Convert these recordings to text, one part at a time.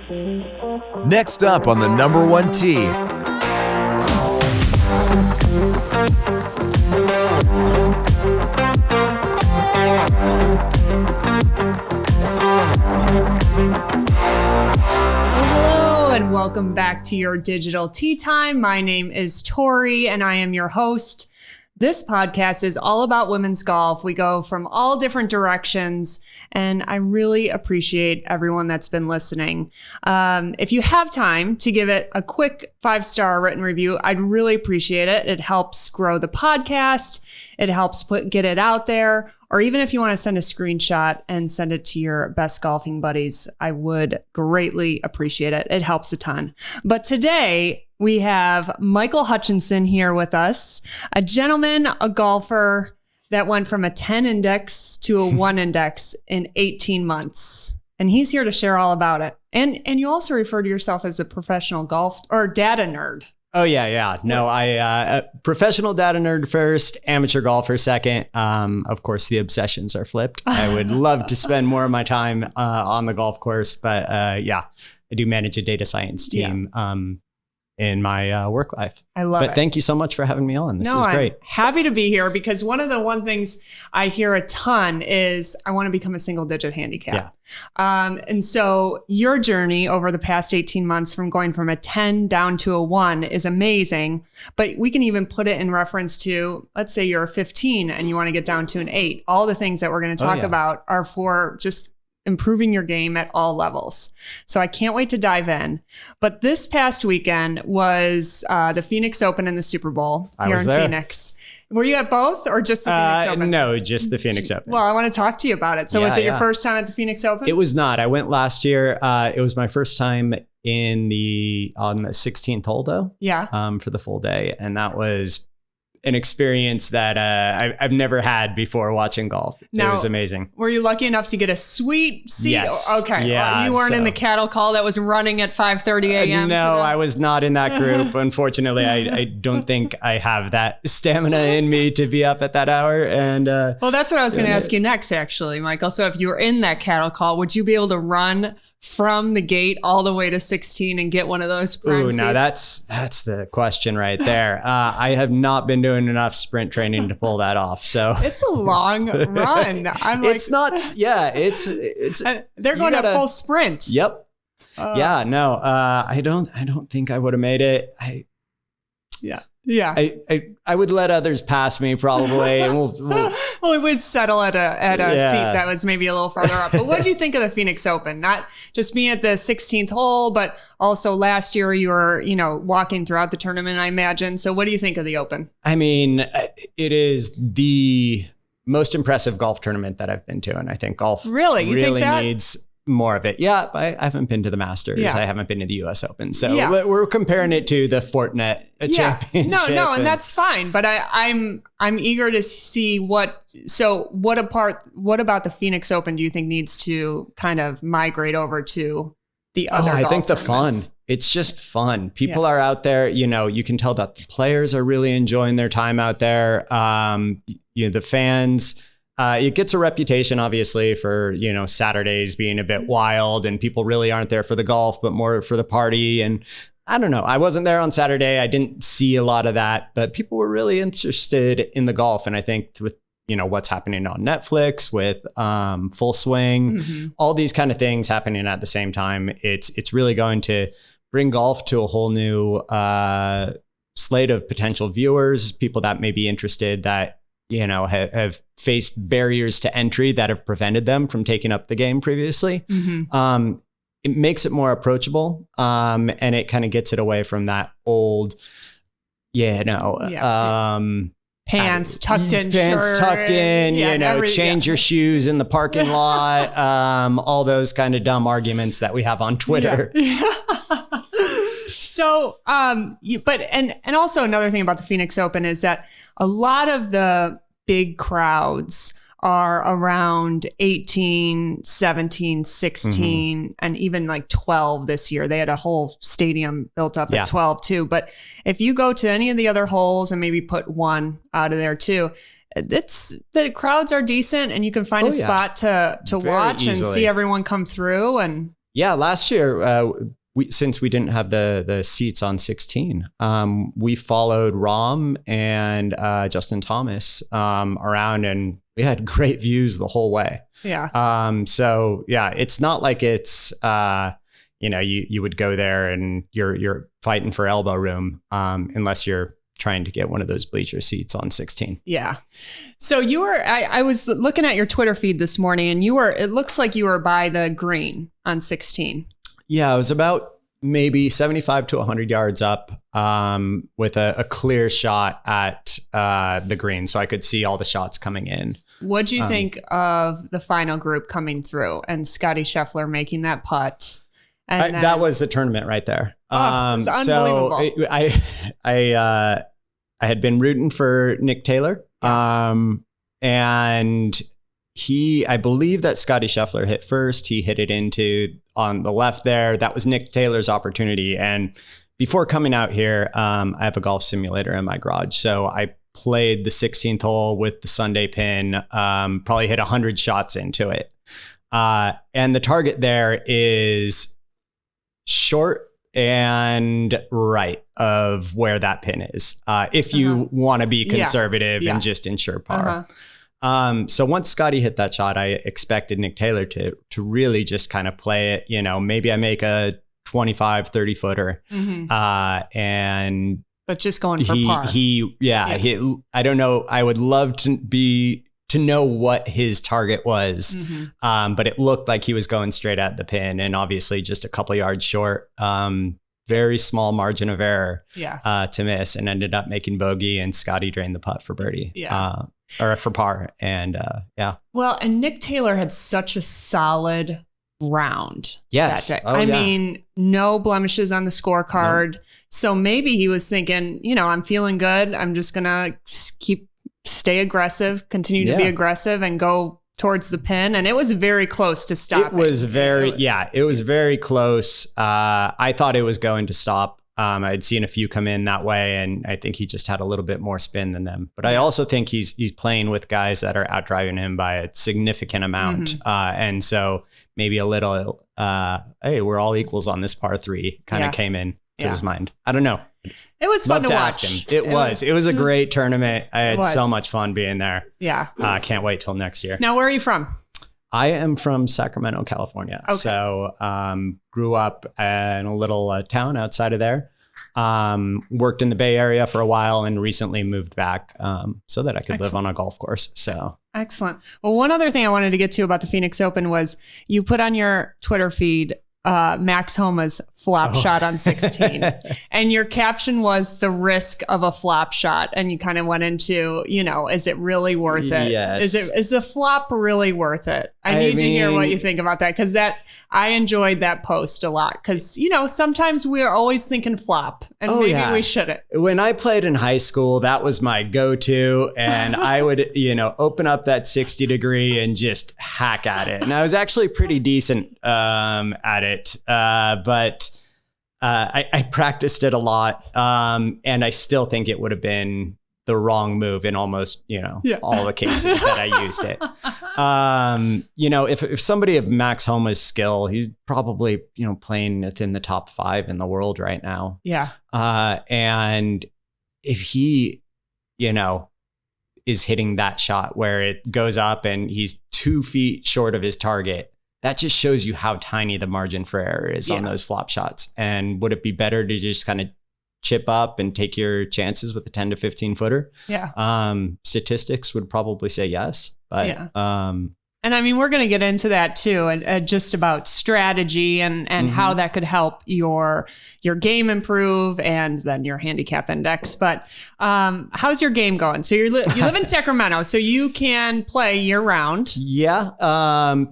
Next up on the number one tee. Hello and welcome back to your digital tea time. My name is Tori and I am your host. This podcast is all about women's golf. We go from all different directions, and I really appreciate everyone that's been listening. If you have time to give it a quick 5-star written review, I'd really appreciate it. It helps grow the podcast. It helps get it out there. Or even if you want to send a screenshot and send it to your best golfing buddies, I would greatly appreciate it. It helps a ton. But today we have Michael Hutchinson here with us, a gentleman, a golfer that went from a 10 index to a 1 index in 18 months. And he's here to share all about it. And you also refer to yourself as a professional golf or data nerd. Oh, yeah. No, I professional data nerd first, amateur golfer second. Of course, the obsessions are flipped. I would love to spend more of my time on the golf course. But I do manage a data science team in my work life. I love it. But thank you so much for having me on. This is great. I'm happy to be here because one of the things I hear a ton is I want to become a single digit handicap. Yeah. And so your journey over the past 18 months from going from a 10 down to a 1 is amazing. But we can even put it in reference to, let's say you're a 15 and you want to get down to an 8. All the things that we're going to talk about are for just improving your game at all levels. So I can't wait to dive in. But this past weekend was the Phoenix Open and the Super Bowl here in Phoenix. Were you at both or just the Phoenix Open? No, just the Phoenix Open. Well, I want to talk to you about it. So was it your first time at the Phoenix Open? It was not. I went last year. It was my first time on the 16th hole though. Yeah. For the full day. And that was an experience that I've never had before watching golf. Now, it was amazing. Were you lucky enough to get a sweet seat? Yes. Okay. Yeah, you weren't in the cattle call that was running at 5:30 a.m. No, I was not in that group. Unfortunately, I don't think I have that stamina in me to be up at that hour. And well, that's what I was going to ask you next, actually, Michael. So if you were in that cattle call, would you be able to run from the gate all the way to 16 and get one of those prime seats? Now that's the question right there. I have not been doing enough sprint training to pull that off. So it's a long run. I'm like, it's not. Yeah, it's. They're going at full sprint. Yep. I don't think I would have made it. Yeah. I would let others pass me probably. And well, we would settle at a seat that was maybe a little farther up. But what did you think of the Phoenix Open? Not just being at the 16th hole, but also last year you were, walking throughout the tournament, I imagine. So what do you think of the Open? I mean, it is the most impressive golf tournament that I've been to. And I think golf really needs more of it. Yeah, I haven't been to the Masters. Yeah. I haven't been to the US Open. So we're comparing it to the Fortinet championship. No, and that's fine. But I'm eager to see what about the Phoenix Open do you think needs to kind of migrate over to the other golf I think the tournaments? Fun. It's just fun. People are out there, you can tell that the players are really enjoying their time out there. The fans. It gets a reputation, obviously, for, Saturdays being a bit wild and people really aren't there for the golf, but more for the party. And I don't know. I wasn't there on Saturday. I didn't see a lot of that, but people were really interested in the golf. And I think with, what's happening on Netflix with Full Swing, all these kind of things happening at the same time, it's really going to bring golf to a whole new slate of potential viewers, people that may be interested that, have faced barriers to entry that have prevented them from taking up the game previously. It makes it more approachable. And it kind of gets it away from that old, pants tucked in, change your shoes in the parking lot. All those kind of dumb arguments that we have on Twitter. So, and also another thing about the Phoenix Open is that a lot of the big crowds are around 18, 17, 16, and even like 12 this year. They had a whole stadium built up at 12 too. But if you go to any of the other holes and maybe put one out of there too, the crowds are decent and you can find a spot to watch easily and see everyone come through. And Yeah, last year, since we didn't have the seats on 16, we followed Rom and Justin Thomas around, and we had great views the whole way. Yeah. So yeah, it's not like it's you would go there and you're fighting for elbow room unless you're trying to get one of those bleacher seats on 16. Yeah. So you were, I was looking at your Twitter feed this morning, and it looks like you were by the green on 16. Yeah, it was about maybe 75 to 100 yards up with a clear shot at the green. So I could see all the shots coming in. What'd you think of the final group coming through and Scotty Scheffler making that putt? And that was the tournament right there. It's unbelievable. So I had been rooting for Nick Taylor. And I believe that Scotty Scheffler hit first. He hit it into on the left there. That was Nick Taylor's opportunity. And before coming out here, I have a golf simulator in my garage. So I played the 16th hole with the Sunday pin, probably hit 100 shots into it. And the target there is short and right of where that pin is. If you want to be conservative and just ensure par. So once Scotty hit that shot, I expected Nick Taylor to really just kind of play it, maybe I make a 25, 30 footer. But just going for par. I don't know. I would love to know what his target was. But it looked like he was going straight at the pin, and obviously just a couple yards short. Very small margin of error to miss, and ended up making bogey, and Scotty drained the putt for birdie. Or for par. And Well, and Nick Taylor had such a solid round. Yes. That day. I mean, no blemishes on the scorecard. Nope. So maybe he was thinking, I'm feeling good. I'm just going to stay aggressive, continue to be aggressive, and go towards the pin. And it was very close to stopping. It was very close. I thought it was going to stop. I'd seen a few come in that way, and I think he just had a little bit more spin than them. But I also think he's playing with guys that are outdriving him by a significant amount. And so maybe a little, hey, we're all equals on this par 3 kind of came in to his mind. I don't know. It was fun to watch. Ask him. It was a great tournament. I had so much fun being there. Yeah. Can't wait till next year. Now, where are you from? I am from Sacramento, California. Okay. So grew up in a little town outside of there. Worked in the Bay Area for a while and recently moved back so that I could live on a golf course. So excellent. Well, one other thing I wanted to get to about the Phoenix Open was you put on your Twitter feed Max Homa's flop shot on 16. And your caption was the risk of a flop shot. And you kind of went into, is it really worth it? Yes. Is the flop really worth it? I need to hear what you think about that, because I enjoyed that post a lot, because, sometimes we're always thinking flop, and maybe we shouldn't. When I played in high school, that was my go-to, and I would, open up that 60 degree and just hack at it. And I was actually pretty decent at it, but I practiced it a lot, and I still think it would have been the wrong move in almost, all the cases that I used it. If somebody of Max Homa's skill, he's probably, playing within the top 5 in the world right now. Yeah. And if he, is hitting that shot where it goes up and he's 2 feet short of his target, that just shows you how tiny the margin for error is on those flop shots. And would it be better to just kind of chip up and take your chances with a 10 to 15 footer? Yeah. Statistics would probably say yes, but and I mean, we're going to get into that too, and just about strategy and how that could help your game improve and then your handicap index. But how's your game going? So you live in Sacramento, so you can play year round. Yeah.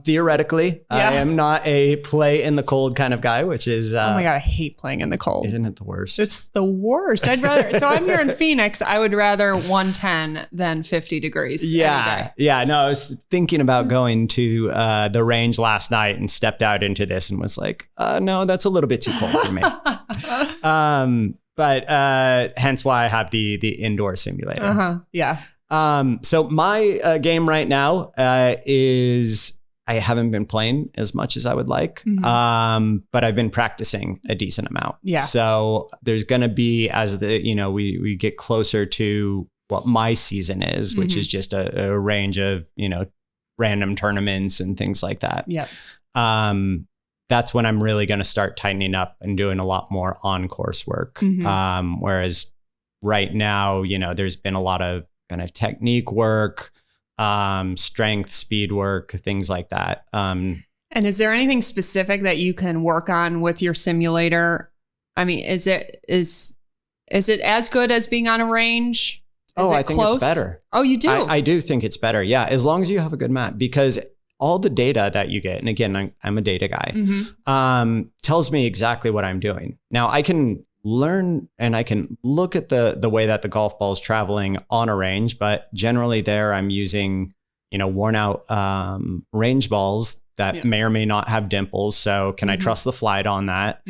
Theoretically, I am not a play in the cold kind of guy, which is oh my God, I hate playing in the cold. Isn't it the worst? It's the worst. I'd rather. So I'm here in Phoenix. I would rather 110 than 50 degrees. Yeah. Yeah. No, I was thinking about going to the range last night and stepped out into this and was like, no, that's a little bit too cold for me. But hence why I have the indoor simulator. Yeah. So my game right now is I haven't been playing as much as I would like, but I've been practicing a decent amount. Yeah. So there's going to be, as we get closer to what my season is, which is just a range of, random tournaments and things like that. Yeah. That's when I'm really going to start tightening up and doing a lot more on-course work. Whereas right now, there's been a lot of kind of technique work, strength, speed work, things like that. And is there anything specific that you can work on with your simulator? I mean, is it as good as being on a range? I think it's better. Oh, you do? I do think it's better. Yeah. As long as you have a good mat, because all the data that you get, and again, I'm a data guy, tells me exactly what I'm doing. Now I can learn and I can look at the way that the golf ball is traveling on a range, but generally there I'm using, worn out range balls that may or may not have dimples. So can I trust the flight on that?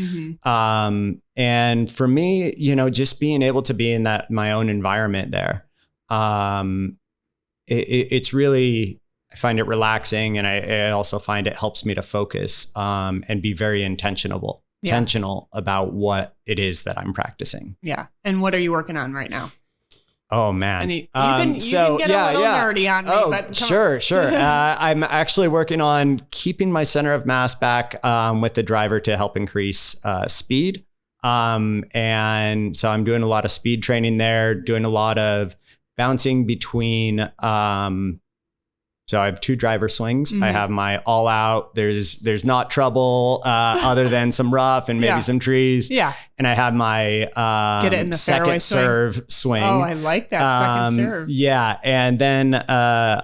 And for me, just being able to be in my own environment there, it's really, I find it relaxing, and I also find it helps me to focus and be very intentional about what it is that I'm practicing. Yeah. And what are you working on right now? Oh man. And you can get a little nerdy on me. But sure. I'm actually working on keeping my center of mass back with the driver to help increase speed. And so I'm doing a lot of speed training there, doing a lot of bouncing between, so I have 2 driver swings. I have my all out. There's not trouble other than some rough and maybe some trees. Yeah. And I have my get it in the second serve swing. Oh, I like that second serve. Yeah. And then, I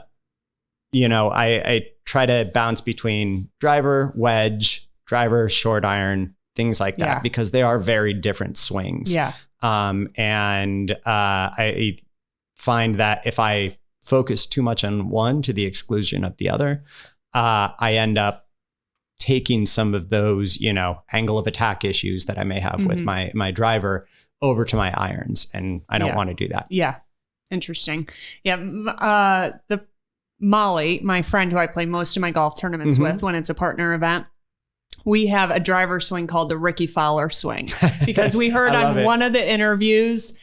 try to bounce between driver, wedge, driver, short iron, things like that, because they are very different swings. Yeah. And I find that if I focus too much on one to the exclusion of the other, I end up taking some of those, angle of attack issues that I may have with my driver over to my irons. And I don't want to do that. Yeah. Interesting. Yeah. The Molly, my friend who I play most of my golf tournaments with when it's a partner event, we have a driver swing called the Ricky Fowler swing, because we heard on one of the interviews,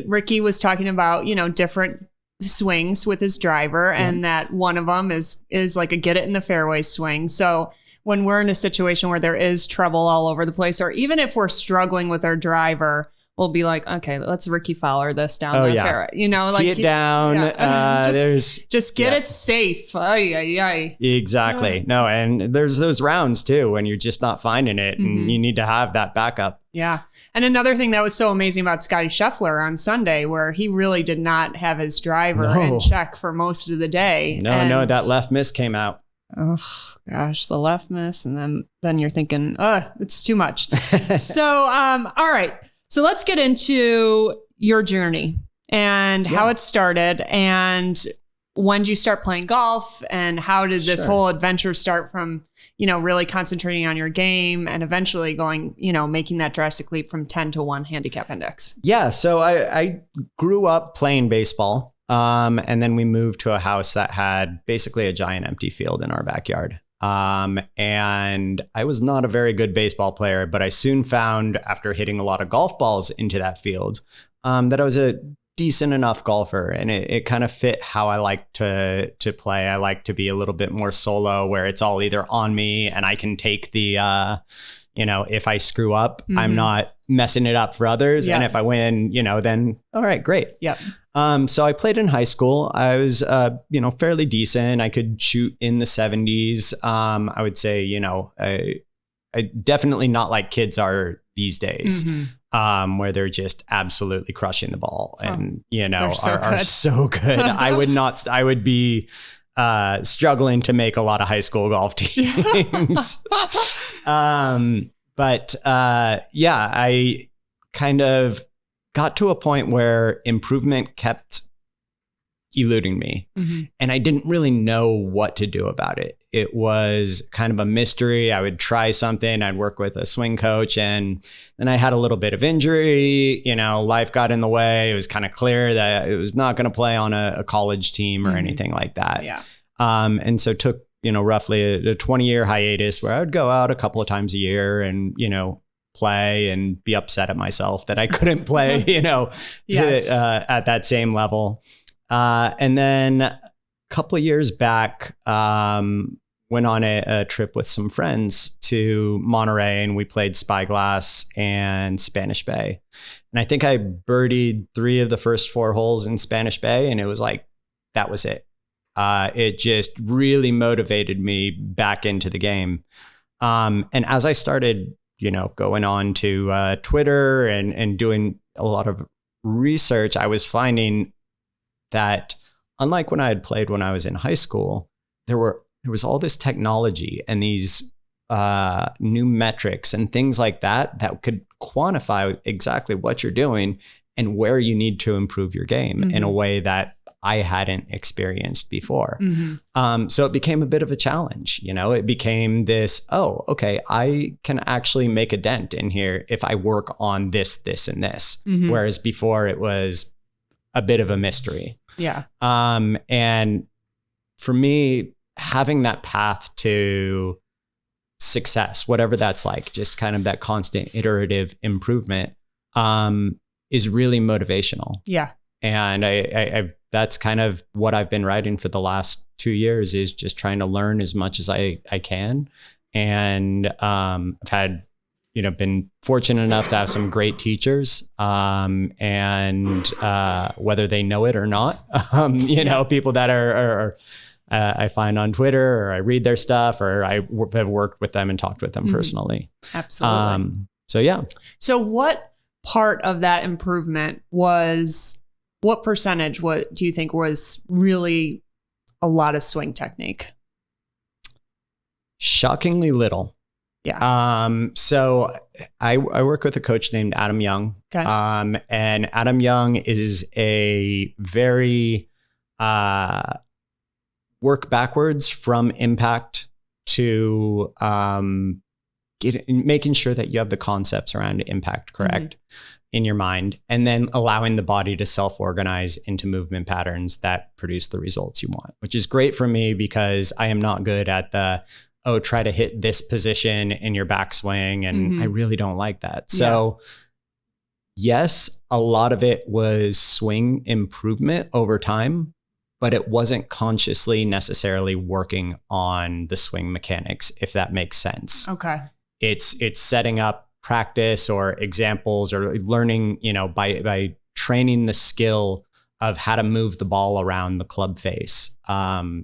Ricky was talking about, different swings with his driver, and that one of them is like a get it in the fairway swing. So when we're in a situation where there is trouble all over the place, or even if we're struggling with our driver, we'll be like, okay, let's Ricky Fowler this down the fairway. Tee it down. Just get it safe. Exactly. No, and there's those rounds too when you're just not finding it, and you need to have that backup. Yeah. And another thing that was so amazing about Scotty Scheffler on Sunday, where he really did not have his driver in check for most of the day. No, that left miss came out. Oh gosh, the left miss. And then you're thinking, it's too much. So, all right. So let's get into your journey and how it started, and when did you start playing golf, and how did this whole adventure start from, really concentrating on your game and eventually going, making that drastic leap from 10 to 1 handicap index? Yeah. So I grew up playing baseball. And then we moved to a house that had basically a giant empty field in our backyard. And I was not a very good baseball player, but I soon found, after hitting a lot of golf balls into that field, that I was a decent enough golfer, and it kind of fit how I like to play. I like to be a little bit more solo, where it's all either on me and I can take the, if I screw up, I'm not messing it up for others. And if I win, then all right, great. Yep. So I played in high school. I was, fairly decent. I could shoot in the 70s. I would say, I definitely not like kids are these days, where they're just absolutely crushing the ball and, are so good. I would be struggling to make a lot of high school golf teams. But I kind of got to a point where improvement kept eluding me, and I didn't really know what to do about it. It was kind of a mystery. I would try something. I'd work with a swing coach, and then I had a little bit of injury. Life got in the way. It was kind of clear that it was not going to play on a college team or anything like that. Yeah. And so took roughly a 20-year hiatus where I would go out a couple of times a year and, play and be upset at myself that I couldn't play, Yes. at that same level. And then a couple of years back, went on a trip with some friends to Monterey, and we played Spyglass and Spanish Bay. And I think I birdied 3 of the first 4 holes in Spanish Bay, and it was like, that was it. It just really motivated me back into the game. And as I started, going on to Twitter and doing a lot of research, I was finding that unlike when I had played when I was in high school, there was all this technology and these new metrics and things like that could quantify exactly what you're doing and where you need to improve your game in a way that I hadn't experienced before. So it became a bit of a challenge. It became this, okay, I can actually make a dent in here if I work on this, this, and this. Whereas before it was a bit of a mystery. Yeah. And for me, having that path to success, whatever that's like, just kind of that constant iterative improvement, is really motivational. Yeah. And I that's kind of what I've been writing for the last 2 years, is just trying to learn as much as I can. And I've had, been fortunate enough to have some great teachers, and whether they know it or not, people that are I find on Twitter, or I read their stuff, or I have worked with them and talked with them personally. Absolutely. So yeah. So what part of that improvement what percentage do you think was really a lot of swing technique? Shockingly little. Yeah. So I work with a coach named Adam Young. Okay. And Adam Young is a very work backwards from impact to making sure that you have the concepts around impact correct in your mind, and then allowing the body to self-organize into movement patterns that produce the results you want, which is great for me because I am not good at try to hit this position in your backswing. And I really don't like that. So yes, a lot of it was swing improvement over time, but it wasn't consciously necessarily working on the swing mechanics, if that makes sense. Okay. It's setting up practice or examples, or learning, by training the skill of how to move the ball around the club face,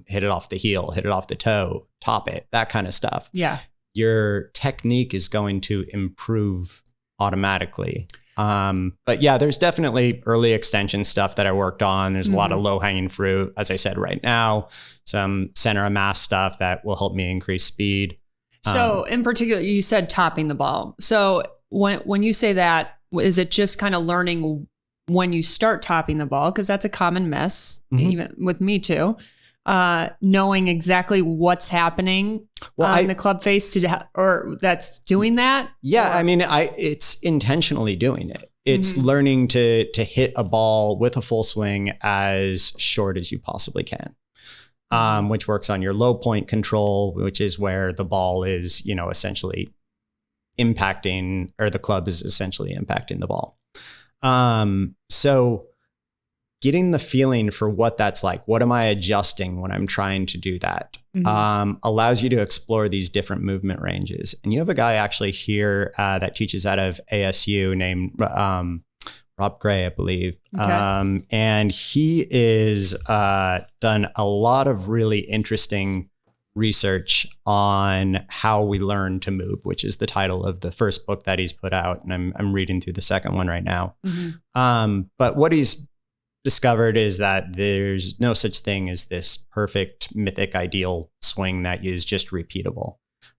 hit it off the heel, hit it off the toe, top it, that kind of stuff. Yeah. Your technique is going to improve automatically. But yeah, there's definitely early extension stuff that I worked on. There's a lot of low hanging fruit. As I said, right now, some center of mass stuff that will help me increase speed. So in particular, you said topping the ball. So when you say that, is it just kind of learning when you start topping the ball? Because that's a common miss, even with me too. Knowing exactly what's happening on the club face or that's doing that. Yeah. I mean, it's intentionally doing it. It's learning to hit a ball with a full swing as short as you possibly can. Which works on your low point control, which is where the ball is, essentially impacting, or the club is essentially impacting the ball. So getting the feeling for what that's like, what am I adjusting when I'm trying to do that, allows you to explore these different movement ranges. And you have a guy actually here that teaches out of ASU named Rob Gray, I believe. Okay. And he is done a lot of really interesting research on how we learn to move, which is the title of the first book that he's put out. And I'm reading through the second one right now. But what he's discovered is that there's no such thing as this perfect, mythic, ideal swing that is just repeatable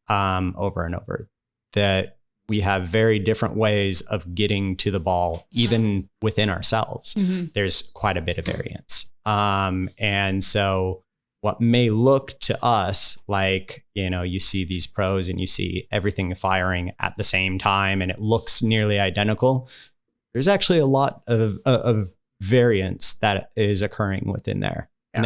over and over. That we have very different ways of getting to the ball, even within ourselves. There's quite a bit of variance. And so what may look to us like, you see these pros and you see everything firing at the same time and it looks nearly identical. There's actually a lot of variance that is occurring within there. And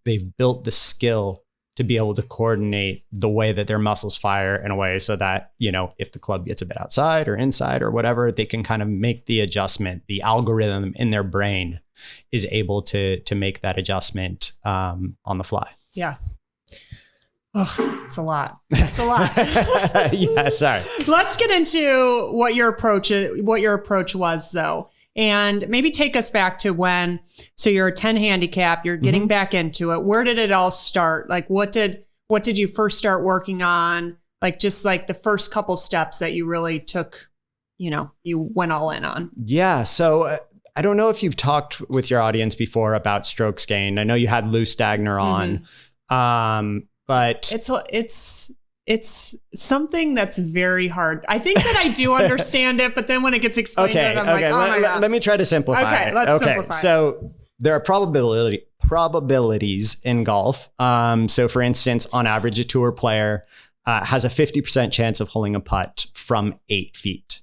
they've built the skill to be able to coordinate the way that their muscles fire in a way so that, if the club gets a bit outside or inside or whatever, they can kind of make the adjustment. The algorithm in their brain is able to make that adjustment on the fly. Yeah. Oh, it's a lot. It's a lot. Yeah, sorry. Let's get into what your approach was, though. And maybe take us back to so you're a 10 handicap, you're getting back into it. Where did it all start? Like, what did you first start working on? Like, just like the first couple steps that you really took, you went all in on. Yeah. So I don't know if you've talked with your audience before about strokes gained. I know you had Lou Stagner on, but it's something that's very hard. I think that I do understand it, but then when it gets explained, I'm like, oh my God. Let me try to simplify it. Let's simplify. So there are probabilities in golf. So for instance, on average, a tour player has a 50% chance of holding a putt from 8 feet.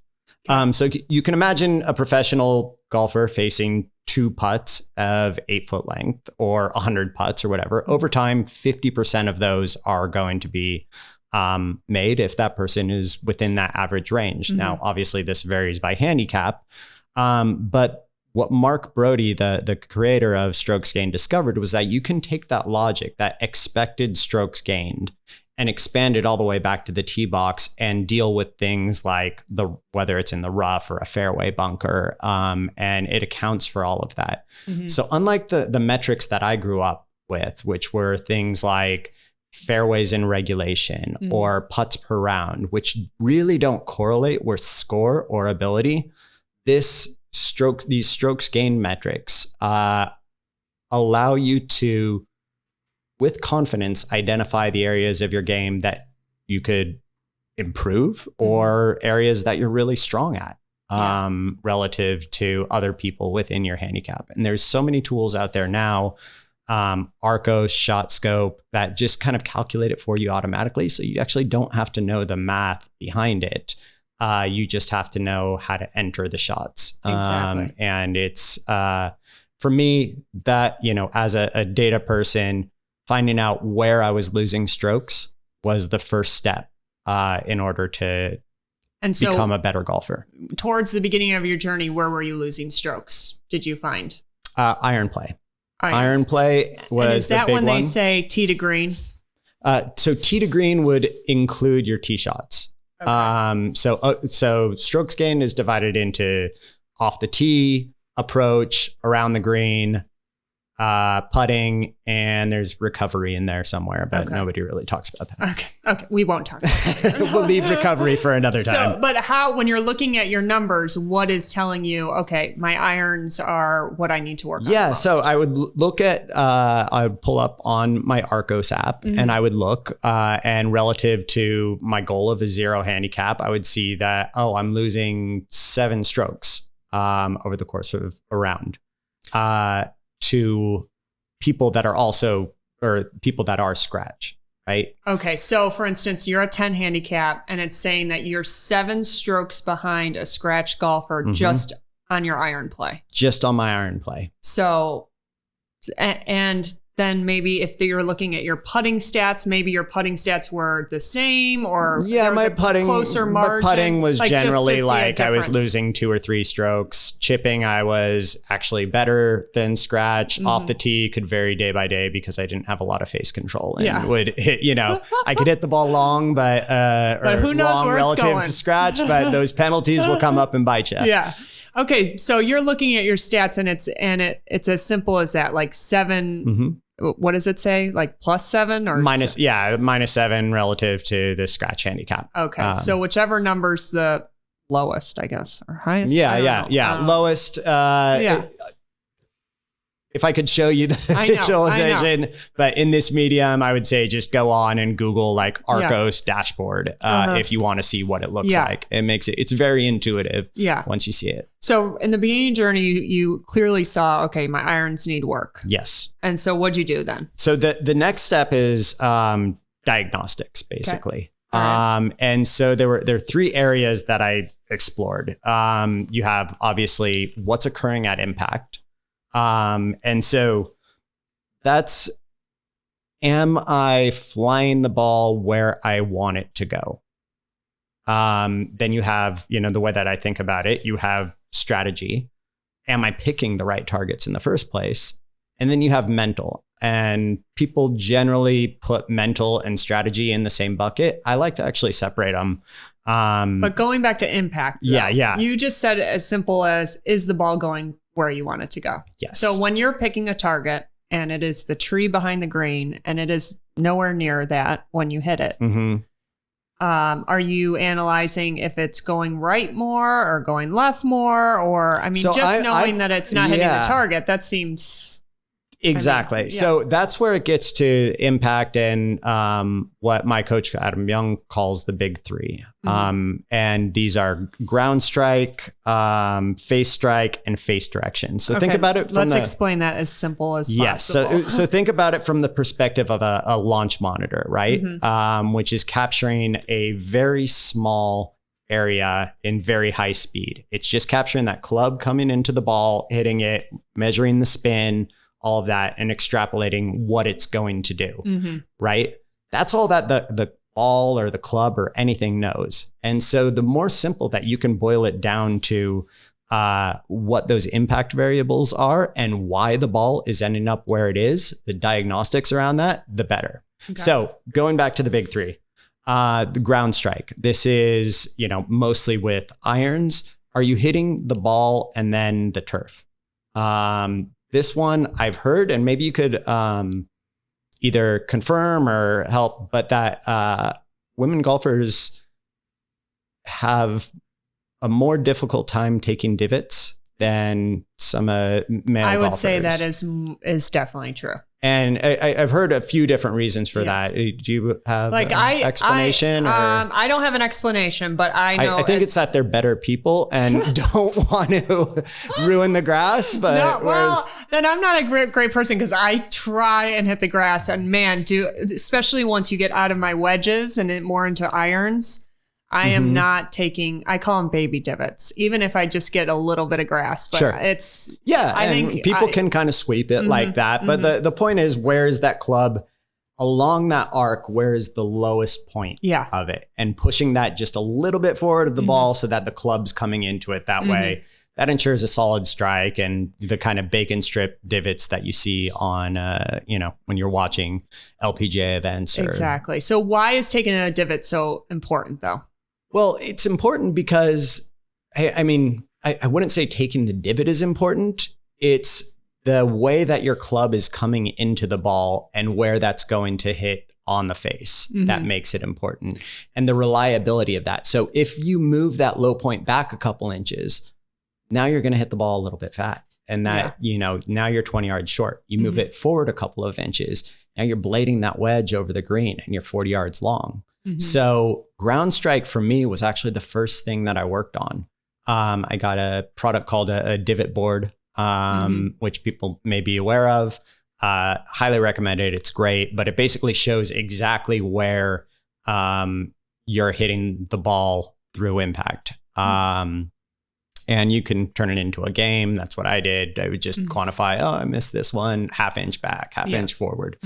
So you can imagine a professional golfer facing 2 putts of 8 foot length or 100 putts or whatever. Over time, 50% of those are going to be made if that person is within that average range. Now, obviously, this varies by handicap. But what Mark Brody, the creator of strokes gained, discovered was that you can take that logic, that expected strokes gained, and expand it all the way back to the tee box and deal with things like whether it's in the rough or a fairway bunker. And it accounts for all of that. So unlike the metrics that I grew up with, which were things like fairways in regulation or putts per round, which really don't correlate with score or ability, these strokes gained metrics allow you to, with confidence, identify the areas of your game that you could improve or areas that you're really strong at relative to other people within your handicap. And there's so many tools out there now, Arcos, Shot Scope, that just kind of calculate it for you automatically. So you actually don't have to know the math behind it. You just have to know how to enter the shots. Exactly. And it's, for me, that, as a data person, finding out where I was losing strokes was the first step in order to become a better golfer. Towards the beginning of your journey, where were you losing strokes? Did you find? Iron play. Iron play was and is that the big when they one. say tee to green? So tee to green would include your tee shots. Okay. So strokes gained is divided into off the tee, approach, around the green, putting, and there's recovery in there somewhere, but nobody really talks about that. Okay. We won't talk about that. We'll leave recovery for another time. So, but when you're looking at your numbers, what is telling you, okay, my irons are what I need to work on? Yeah. So I would look at, I would pull up on my Arcos app and I would look, and relative to my goal of a 0 handicap, I would see that, I'm losing 7 strokes, over the course of a round, to people that are scratch, right? Okay. So for instance, you're a 10 handicap and it's saying that you're 7 strokes behind a scratch golfer just on your iron play. Just on my iron play. So, and then maybe if you're looking at your putting stats, maybe your putting stats were the same, or my putting closer margin. My putting was generally like I was difference. losing 2 or 3 strokes. Chipping, I was actually better than scratch. Off the tee could vary day by day because I didn't have a lot of face control and would hit, I could hit the ball long, but who knows long where it's relative going. to scratch, but those penalties will come up and bite you. Yeah. Okay. So you're looking at your stats and it's as simple as that, like 7. What does it say? Like +7 or -7 relative to the scratch handicap. Okay. So whichever number's the lowest, I guess, or highest. Lowest. If I could show you the visualization, but in this medium, I would say just go on and Google like Arcos dashboard if you want to see what it looks like. It's very intuitive once you see it. So in the beginning journey, you clearly saw, okay, my irons need work. Yes. And so what'd you do then? So the next step is diagnostics, basically. Okay. And so there are 3 areas that I explored. You have obviously what's occurring at impact. And so that's am I flying the ball where I want it to go? Then you have, the way that I think about it, you have strategy. Am I picking the right targets in the first place? And then you have mental. And people generally put mental and strategy in the same bucket. I like to actually separate them. But going back to impact, though, yeah. You just said it as simple as, is the ball going where you want it to go? Yes. So when you're picking a target and it is the tree behind the green and it is nowhere near that when you hit it, are you analyzing if it's going right more or going left more? Or, knowing that it's not hitting the target, that seems... Exactly. So that's where it gets to impact and what my coach, Adam Young, calls the big three. And these are ground strike, face strike, and face direction. So think about it from Let's explain that as simple as possible. Yes. So think about it from the perspective of a launch monitor, right? Which is capturing a very small area in very high speed. It's just capturing that club coming into the ball, hitting it, measuring the spin, all of that, and extrapolating what it's going to do, right? That's all that the ball or the club or anything knows. And so the more simple that you can boil it down to what those impact variables are and why the ball is ending up where it is, the diagnostics around that, the better. Okay. So going back to the big three, the ground strike. This is, mostly with irons. Are you hitting the ball and then the turf? This one I've heard, and maybe you could either confirm or help, but that women golfers have a more difficult time taking divots than some male golfers. I would say that is definitely true. And I've heard a few different reasons for that. Do you have an explanation? I don't have an explanation, but I know. I think it's that they're better people and don't want to ruin the grass. But then I'm not a great person because I try and hit the grass. And man, especially once you get out of my wedges and more into irons, I am not taking, I call them baby divots, even if I just get a little bit of grass. But it's, I think people can kind of sweep it like that. But the point is, where is that club along that arc? Where is the lowest point of it? And pushing that just a little bit forward of the ball so that the club's coming into it that way. That ensures a solid strike and the kind of bacon strip divots that you see on, when you're watching LPGA events. Exactly. So why is taking a divot so important though? Well, it's important because, I wouldn't say taking the divot is important. It's the way that your club is coming into the ball and where that's going to hit on the face that makes it important, and the reliability of that. So if you move that low point back a couple inches, now you're going to hit the ball a little bit fat. And that, now you're 20 yards short. You move it forward a couple of inches. Now you're blading that wedge over the green and you're 40 yards long. So ground strike for me was actually the first thing that I worked on. I got a product called a divot board, which people may be aware of. Highly recommend it. It's great, but it basically shows exactly where you're hitting the ball through impact. And you can turn it into a game. That's what I did. I would just quantify, I missed this one, half inch back, half inch forward.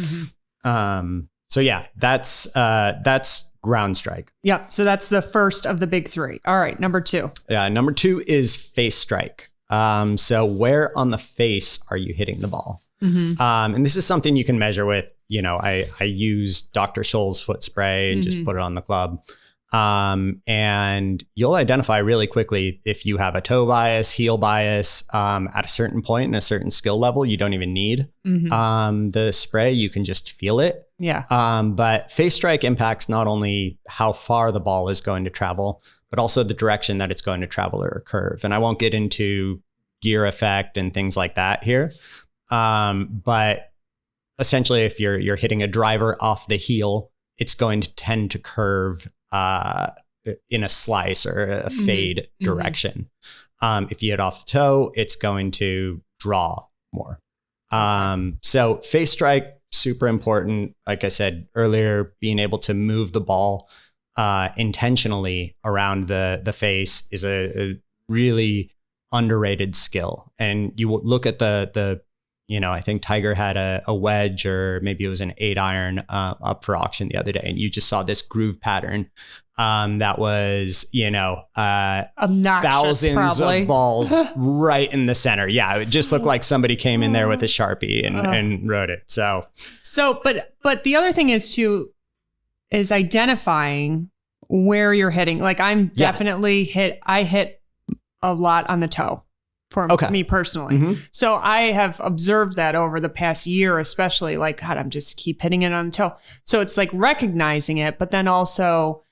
So that's ground strike. Yep. So that's the first of the big three. All right. Number two. Yeah. Number two is face strike. So where on the face are you hitting the ball? And this is something you can measure with, I use Dr. Scholl's foot spray and just put it on the club. And you'll identify really quickly if you have a toe bias, heel bias, at a certain point and a certain skill level, you don't even need the spray. You can just feel it. Yeah. But face strike impacts not only how far the ball is going to travel, but also the direction that it's going to travel or curve. And I won't get into gear effect and things like that here. But essentially, if you're hitting a driver off the heel, it's going to tend to curve in a slice or a fade direction. If you hit off the toe, it's going to draw more. So face strike, super important. Like I said earlier, being able to move the ball intentionally around the face is a really underrated skill. And you look at the I think Tiger had a wedge, or maybe it was an 8-iron up for auction the other day, and you just saw this groove pattern that was, obnoxious, thousands probably. of balls right in the center. Yeah, it just looked like somebody came in there with a Sharpie and wrote it. So, but the other thing is identifying where you're hitting. Like I'm definitely I hit a lot on the toe for me personally. Mm-hmm. So I have observed that over the past year, especially like, God, I'm just keep hitting it on the toe. So it's like recognizing it, but then also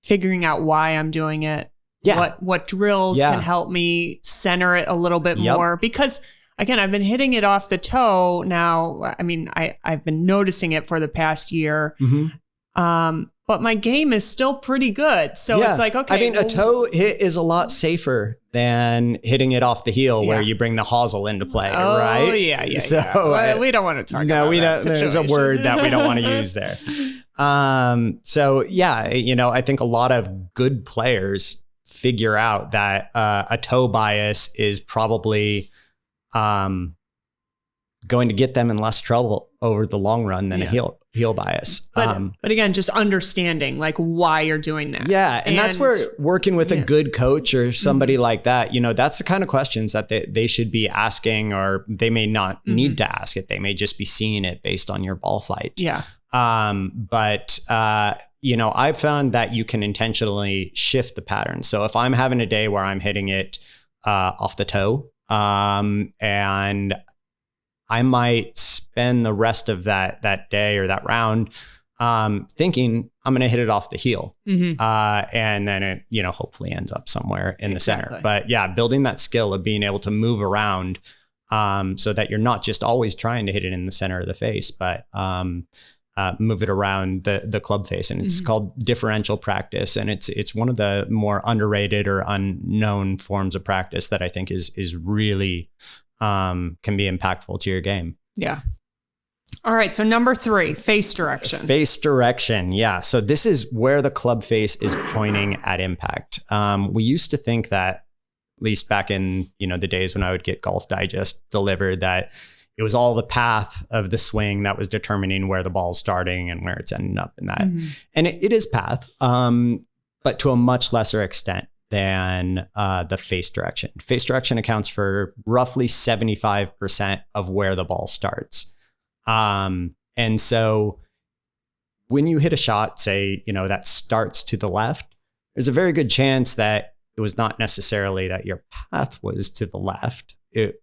figuring out why I'm doing it. Yeah. What drills can help me center it a little bit more, because again, I've been hitting it off the toe now. I mean, I've been noticing it for the past year. Mm-hmm. But my game is still pretty good. So it's like, okay. I mean, a toe hit is a lot safer than hitting it off the heel where you bring the hosel into play, right? Yeah. So well, we don't want to talk about that situation. There's a word that we don't want to use there. I think a lot of good players figure out that a toe bias is probably going to get them in less trouble over the long run than a heel bias. But again, just understanding like why you're doing that. Yeah. And that's where working with a good coach or somebody like that, that's the kind of questions that they should be asking, or they may not need to ask it. They may just be seeing it based on your ball flight. Yeah. I've found that you can intentionally shift the pattern. So if I'm having a day where I'm hitting it off the toe, and I might spend the rest of that day or that round thinking I'm going to hit it off the heel. Mm-hmm. And then it, hopefully ends up somewhere in the center. But yeah, building that skill of being able to move around so that you're not just always trying to hit it in the center of the face, but move it around the club face. And it's called differential practice. And it's one of the more underrated or unknown forms of practice that I think is really can be impactful to your game. Yeah. All right. So number 3, face direction. Face direction. Yeah. So this is where the club face is pointing at impact. We used to think that, at least back in, the days when I would get Golf Digest delivered, that it was all the path of the swing that was determining where the ball's starting and where it's ending up in that. Mm-hmm. And it is path, but to a much lesser extent than the face direction. Face direction accounts for roughly 75% of where the ball starts. And so when you hit a shot, say, that starts to the left, there's a very good chance that it was not necessarily that your path was to the left. It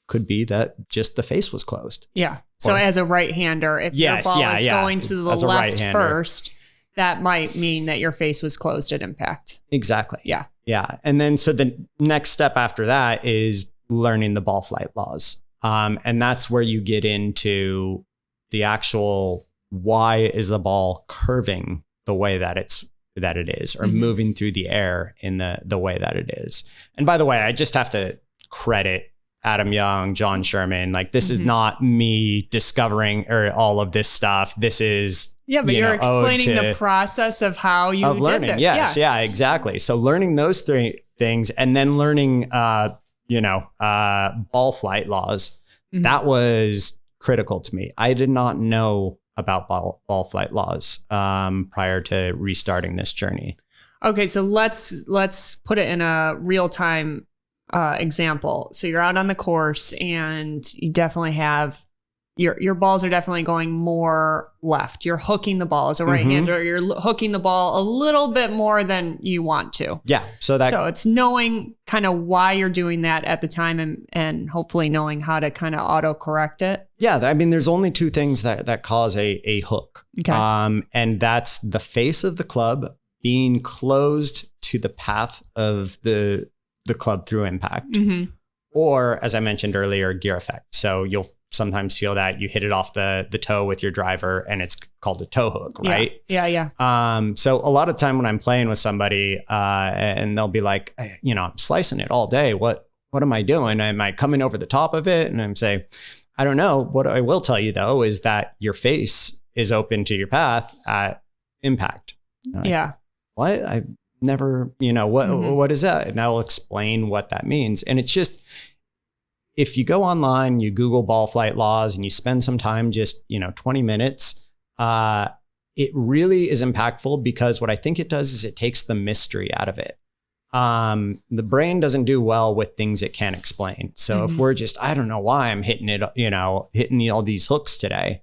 could be that just the face was closed. Yeah. So as a right-hander, if your ball is going to the left first, that might mean that your face was closed at impact. Exactly. Yeah. Yeah. And then so the next step after that is learning the ball flight laws. And that's where you get into the actual, why is the ball curving the way that it is, or moving through the air in the way that it is. And by the way, I just have to credit Adam Young, John Sherman. Like, this is not me discovering or all of this stuff. This is, but you're explaining the process of how you did learning. this. Yes. Yeah, exactly. So learning those 3 things, and then learning, ball flight laws, that was critical to me. I did not know about ball flight laws prior to restarting this journey. Okay. So let's put it in a real time example. So you're out on the course and you definitely have your balls are definitely going more left. You're hooking the ball as a right-hander. You're hooking the ball a little bit more than you want to. Yeah. So it's knowing kind of why you're doing that at the time, and hopefully knowing how to kind of auto correct it. Yeah. I mean, there's only 2 things that cause a hook. Okay. And that's the face of the club being closed to the path of the club through impact, or, as I mentioned earlier, gear effect. So you'll sometimes feel that you hit it off the toe with your driver, and it's called a toe hook, right? Yeah. So a lot of time when I'm playing with somebody, and they'll be like, I'm slicing it all day. What am I doing? Am I coming over the top of it? And I'm saying, I don't know. What I will tell you though is that your face is open to your path at impact. Yeah. What? I never, what is that? And I'll explain what that means. And it's just, if you go online, you Google ball flight laws and you spend some time, just, 20 minutes, it really is impactful, because what I think it does is it takes the mystery out of it. The brain doesn't do well with things it can't explain. So if we're just, I don't know why I'm hitting it, hitting all these hooks today.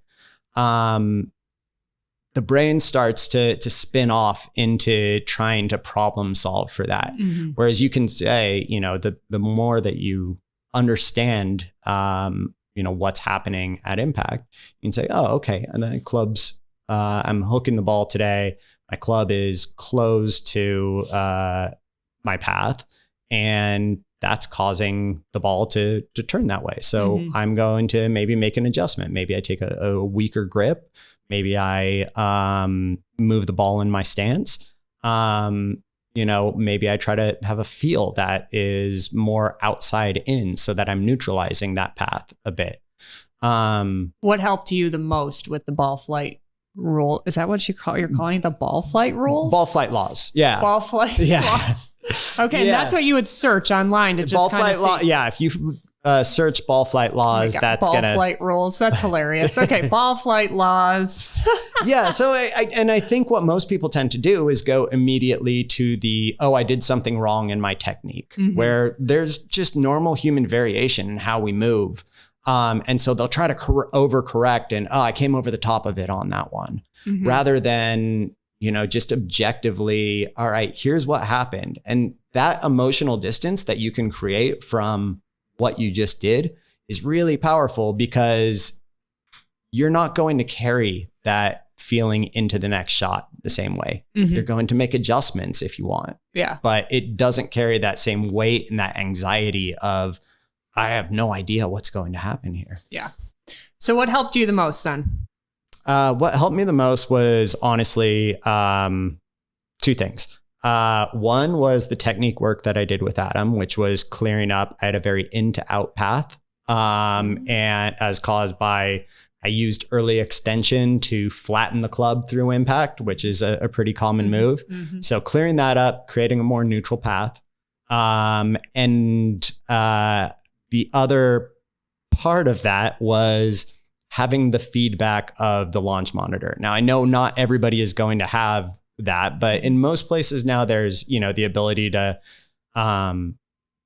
The brain starts to spin off into trying to problem solve for that. Whereas you can say, the more that you understand, what's happening at impact, you can say, oh, okay. And then clubs, I'm hooking the ball today. My club is closed to, my path, and that's causing the ball to turn that way. So I'm going to maybe make an adjustment. Maybe I take a weaker grip. Maybe I move the ball in my stance. Maybe I try to have a feel that is more outside in, so that I'm neutralizing that path a bit. What helped you the most with the ball flight rule? Is that what you're calling it, the ball flight rules? Ball flight laws. Yeah. Ball flight laws. Okay. And that's what you would search online to just ball kind of see. Law. Yeah. If you search ball flight laws, that's ball gonna flight rules. That's hilarious. Okay. Ball flight laws. Yeah. So I think what most people tend to do is go immediately to the, I did something wrong in my technique, where there's just normal human variation in how we move. And so they'll try to overcorrect and, I came over the top of it on that one, rather than, just objectively, all right, here's what happened. And that emotional distance that you can create from what you just did is really powerful, because you're not going to carry that feeling into the next shot the same way. You're going to make adjustments if you want. Yeah. But it doesn't carry that same weight and that anxiety of, I have no idea what's going to happen here. Yeah. So what helped you the most then? What helped me the most was honestly two things. One was the technique work that I did with Adam, which was clearing up. I had a very in to out path, and as caused by, I used early extension to flatten the club through impact, which is a pretty common move. So clearing that up, creating a more neutral path. The other part of that was having the feedback of the launch monitor. Now, I know not everybody is going to have that, but in most places now there's, the ability to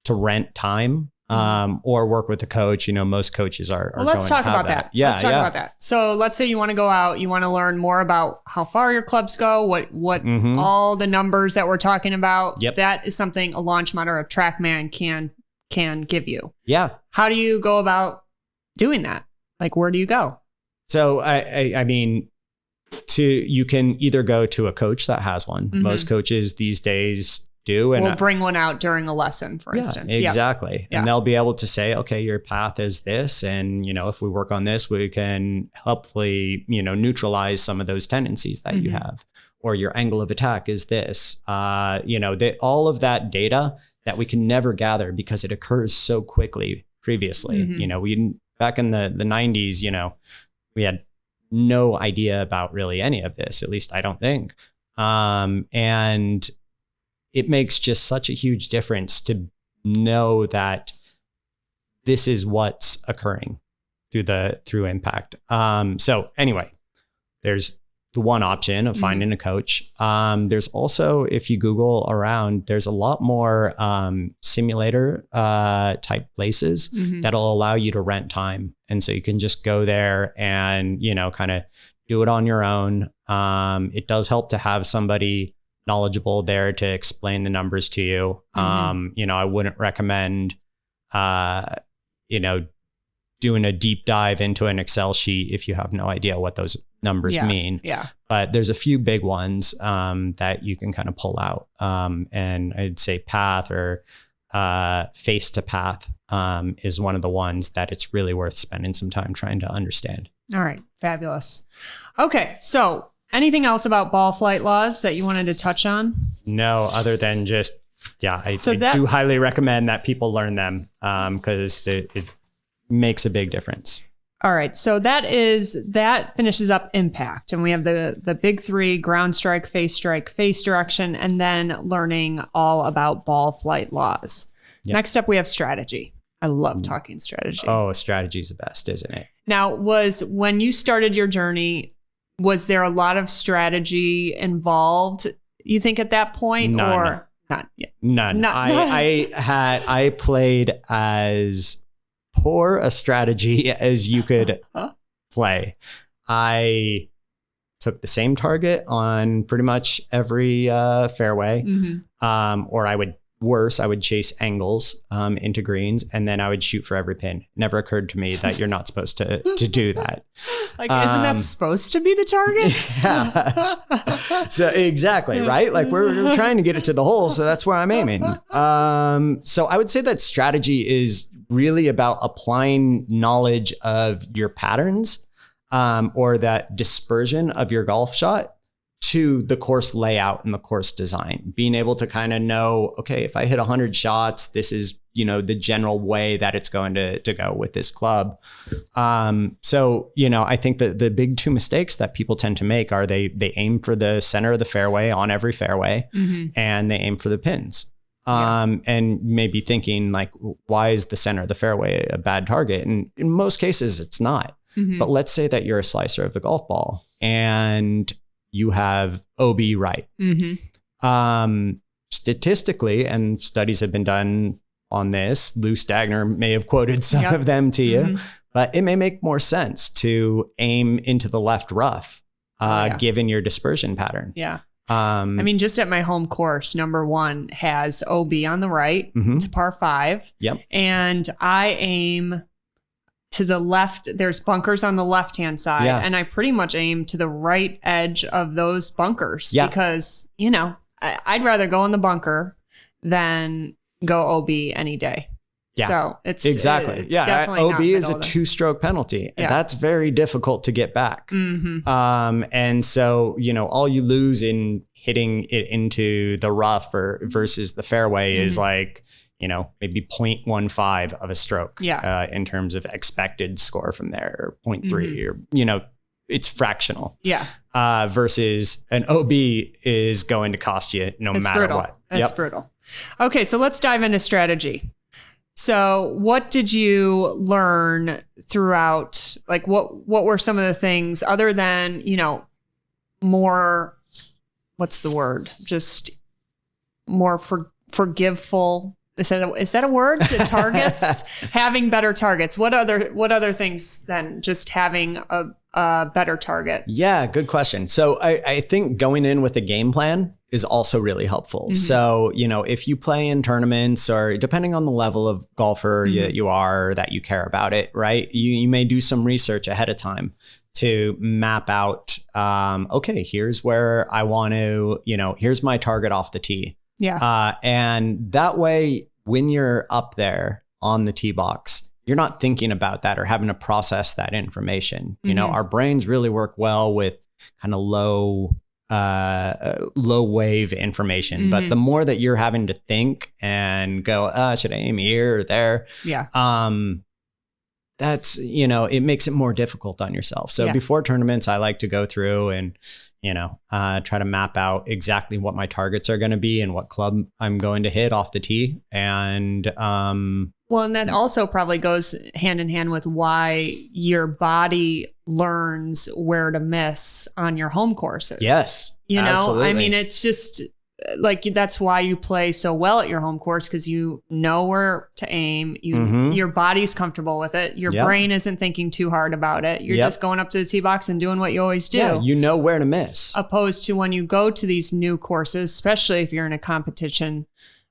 rent time, or work with a coach. Most coaches are. Well, let's talk about that. Yeah. Let's talk about that. So let's say you want to go out, you want to learn more about how far your clubs go, what all the numbers that we're talking about. Yep. That is something a launch monitor, a TrackMan can give you. Yeah. How do you go about doing that? Like, where do you go? So I mean, you can either go to a coach that has one. Most coaches these days do. And we'll bring one out during a lesson, for instance. Exactly. Yeah. And they'll be able to say, okay, your path is this. And, if we work on this, we can hopefully, neutralize some of those tendencies that you have, or your angle of attack is this, all of that data that we can never gather because it occurs so quickly previously. We back in the 90s, we had no idea about really any of this, at least I don't think. And it makes just such a huge difference to know that this is what's occurring through impact. So anyway, there's the one option of finding a coach. There's also, if you Google around, there's a lot more simulator type places that'll allow you to rent time. And so you can just go there and, kind of do it on your own. It does help to have somebody knowledgeable there to explain the numbers to you. I wouldn't recommend, doing a deep dive into an Excel sheet if you have no idea what those numbers mean. Yeah. But there's a few big ones that you can kind of pull out. And I'd say path or face to path is one of the ones that it's really worth spending some time trying to understand. All right. Fabulous. Okay. So anything else about ball flight laws that you wanted to touch on? No, other than just, I do highly recommend that people learn them because it makes a big difference. All right. So that finishes up impact. And we have the big three: ground strike, face direction, and then learning all about ball flight laws. Yep. Next up, we have strategy. I love talking strategy. Oh, strategy's the best, isn't it? Now, when you started your journey, was there a lot of strategy involved, you think, at that point? None. Or not yet? None. I played as poor a strategy as you could play. I took the same target on pretty much every fairway, or I would chase angles into greens, and then I would shoot for every pin. Never occurred to me that you're not supposed to do that. Like, isn't that supposed to be the target? Yeah. So exactly, right? Like we're trying to get it to the hole, so that's where I'm aiming. So I would say that strategy is really about applying knowledge of your patterns, or that dispersion of your golf shot to the course layout and the course design. Being able to kind of know, okay, if I hit 100 shots, this is, the general way that it's going to go with this club. So, I think that the big two mistakes that people tend to make are they aim for the center of the fairway on every fairway, and they aim for the pins. And maybe thinking like, why is the center of the fairway a bad target? And in most cases, it's not. But let's say that you're a slicer of the golf ball and you have OB right. Statistically, and studies have been done on this, Lou Stagner may have quoted some of them to you, but it may make more sense to aim into the left rough, given your dispersion pattern. Yeah. I mean, just at my home course, number 1 has OB on the right. It's a par 5. Yep. And I aim to the left. There's bunkers on the left-hand side. Yeah. And I pretty much aim to the right edge of those bunkers because, I'd rather go in the bunker than go OB any day. Yeah. So it's exactly. definitely OB is a 2-stroke penalty. And that's very difficult to get back. And so, all you lose in hitting it into the rough versus the fairway is like, maybe 0.15 of a stroke in terms of expected score from there, or 0.3 or, it's fractional. Yeah. Versus an OB is going to cost you no matter brutal. What. It's brutal. Okay. So let's dive into strategy. So what did you learn throughout, like what were some of the things other than, more, what's the word? Just more forgiveful. Is that a word? The targets, having better targets. What other things than just having a better target? Yeah, good question. So I think going in with a game plan is also really helpful. So, if you play in tournaments, or depending on the level of golfer you are, that you care about it, right? You may do some research ahead of time to map out, okay, here's where I want to, here's my target off the tee. Yeah. And that way, when you're up there on the tee box, you're not thinking about that or having to process that information. Our brains really work well with kind of low wave information. But the more that you're having to think and go, should I aim here or there? Yeah. That's, it makes it more difficult on yourself. So before tournaments, I like to go through and, try to map out exactly what my targets are going to be and what club I'm going to hit off the tee. And, well, and that also probably goes hand in hand with why your body learns where to miss on your home courses. Yes. Absolutely. I mean, it's just like, that's why you play so well at your home course, because you know where to aim. Your body's comfortable with it. Your brain isn't thinking too hard about it. You're just going up to the tee box and doing what you always do. Yeah, you know where to miss. Opposed to when you go to these new courses, especially if you're in a competition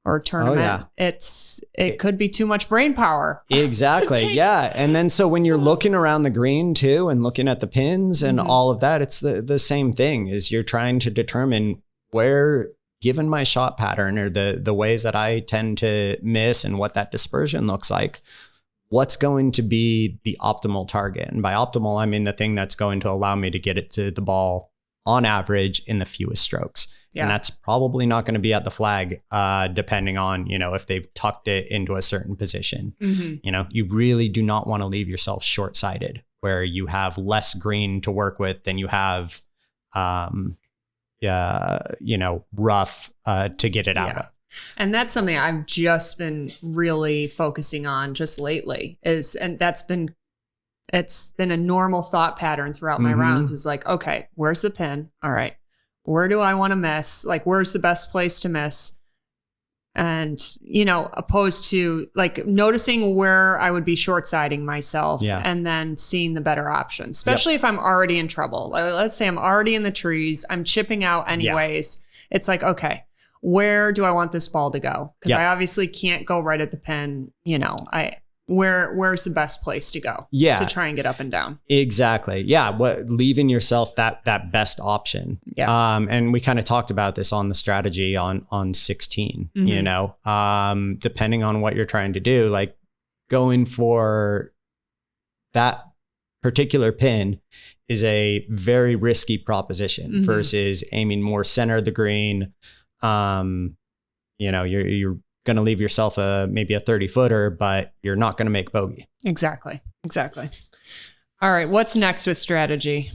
or tournament, it could be too much brain power. Exactly. Yeah. And then so when you're looking around the green too, and looking at the pins and all of that, it's the same thing. Is you're trying to determine where, given my shot pattern or the ways that I tend to miss and what that dispersion looks like, what's going to be the optimal target. And by optimal, I mean the thing that's going to allow me to get it to the ball on average in the fewest strokes. Yeah. And that's probably not going to be at the flag, depending on, if they've tucked it into a certain position. You really do not want to leave yourself short-sighted where you have less green to work with than you have, rough to get it out of. And that's something I've just been really focusing on just lately it's been a normal thought pattern throughout my rounds is like, okay, where's the pin? All right. Where do I want to miss? Like, where's the best place to miss? And, opposed to like noticing where I would be short-siding myself and then seeing the better options, especially if I'm already in trouble. Let's say I'm already in the trees, I'm chipping out anyways. It's like, okay, where do I want this ball to go? Because I obviously can't go right at the pin. Where's the best place to go to try and get up and down? Exactly. Yeah. Leaving yourself that best option. Yeah. And we kind of talked about this on the strategy on 16, depending on what you're trying to do, like going for that particular pin is a very risky proposition versus aiming more center of the green. You're going to leave yourself maybe a 30 footer, but you're not going to make bogey. Exactly. All right. What's next with strategy?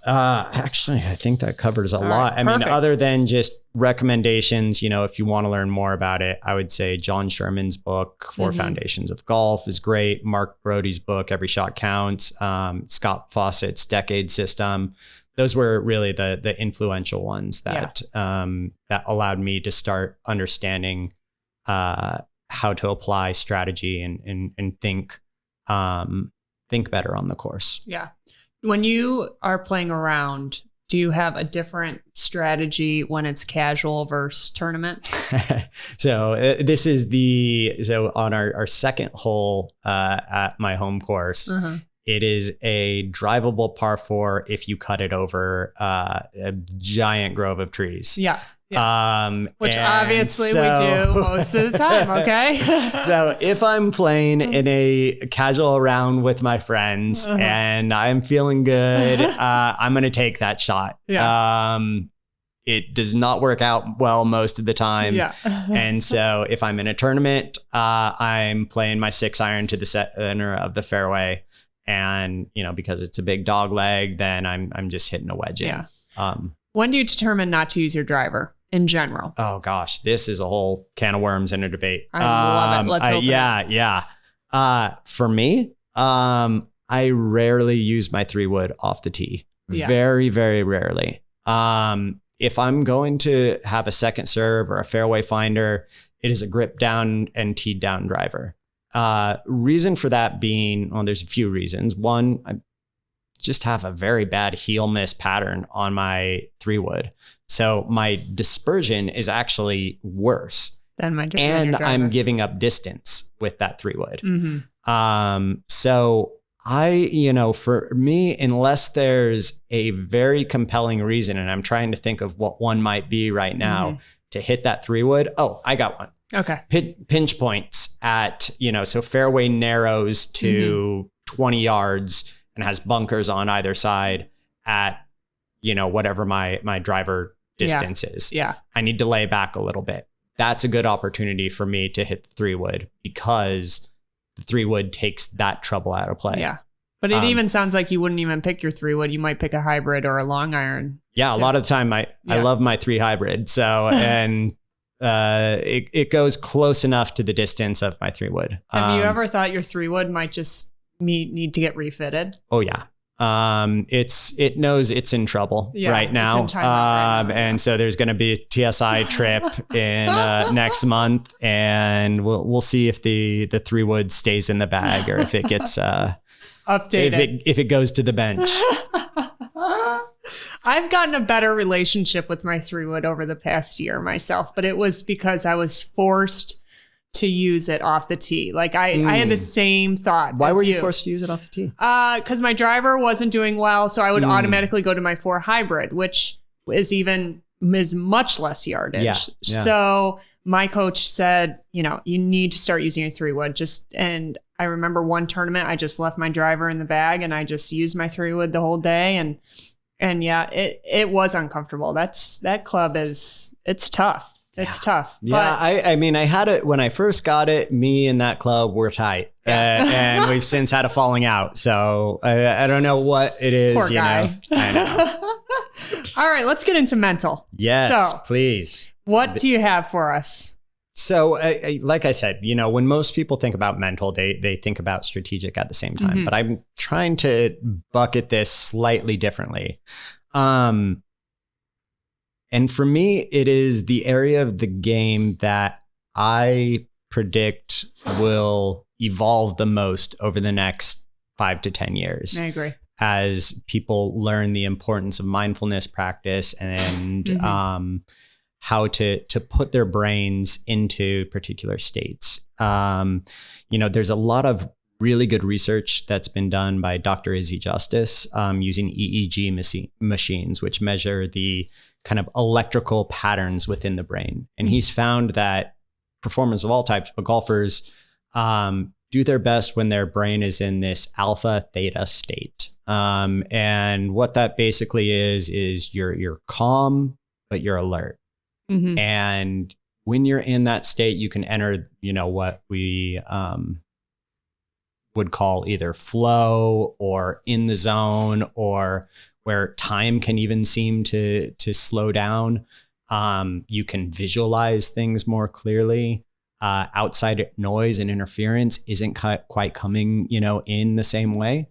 Actually, I think that covers a lot. Right, I mean, other than just recommendations, if you want to learn more about it, I would say John Sherman's book, Four Foundations of Golf is great. Mark Brody's book, Every Shot Counts. Scott Fawcett's Decade System. Those were really the influential ones that allowed me to start understanding how to apply strategy and think better on the course. Yeah. When you are playing around, do you have a different strategy when it's casual versus tournament? So this is on our second hole at my home course. It is a drivable par 4 if you cut it over a giant grove of trees. Yeah. Which obviously we do most of the time. Okay. So if I'm playing in a casual round with my friends and I'm feeling good, I'm going to take that shot. Yeah. It does not work out well most of the time. Yeah. And so if I'm in a tournament, I'm playing my 6-iron to the center of the fairway. And, because it's a big dog leg, then I'm just hitting a wedge in. Yeah. When do you determine not to use your driver in general? Oh gosh, this is a whole can of worms in a debate. I love it. Let's open it. Yeah. For me, I rarely use my 3-wood off the tee. Yeah. Very, very rarely. If I'm going to have a second serve or a fairway finder, it is a grip down and teed down driver. Reason for that being, there's a few reasons. One, I just have a very bad heel miss pattern on my 3-wood. So my dispersion is actually worse. Than my driver. And I'm giving up distance with that 3-wood. So for me, unless there's a very compelling reason, and I'm trying to think of what one might be right now to hit that 3-wood. Oh, I got one. Okay. Pinch points at, so fairway narrows to 20 yards and has bunkers on either side at, whatever my driver distance is. Yeah. I need to lay back a little bit. That's a good opportunity for me to hit the 3-wood because the 3-wood takes that trouble out of play. Yeah. But it even sounds like you wouldn't even pick your 3-wood. You might pick a hybrid or a long iron. Yeah. A lot of the time I love my 3 hybrid. So, and it goes close enough to the distance of my 3-wood. Have you ever thought your 3-wood might just need to get refitted? Oh yeah. It knows it's in trouble right now. And so there's going to be a TSI trip in next month, and we'll see if the 3-wood stays in the bag or if it gets updated. If it goes to the bench. I've gotten a better relationship with my 3-wood over the past year myself, but it was because I was forced to use it off the tee. Like I had the same thought. Why were you forced to use it off the tee? Because my driver wasn't doing well, so I would automatically go to my 4 hybrid, which is much less yardage. Yeah. So my coach said, you need to start using your 3-wood. And I remember one tournament, I just left my driver in the bag and I just used my 3-wood the whole day. And yeah, it was uncomfortable. That club it's tough. It's tough. Yeah. I mean, I had it when I first got it, me and that club were tight and we've since had a falling out. So I don't know what it is. Poor guy. I know. All right, let's get into mental. Yes, so, please. What do you have for us? So like I said, when most people think about mental, they think about strategic at the same time, but I'm trying to bucket this slightly differently. And for me, it is the area of the game that I predict will evolve the most over the next 5 to 10 years. I agree. As people learn the importance of mindfulness practice and how to put their brains into particular states. There's a lot of really good research that's been done by Dr. Izzy Justice using EEG machines, which measure the kind of electrical patterns within the brain. And he's found that performers of all types, but golfers do their best when their brain is in this alpha theta state. And what that basically is you're calm, but you're alert. And when you're in that state, you can enter, what we would call either flow or in the zone, or where time can even seem to slow down. You can visualize things more clearly. Outside noise and interference isn't quite coming, in the same way.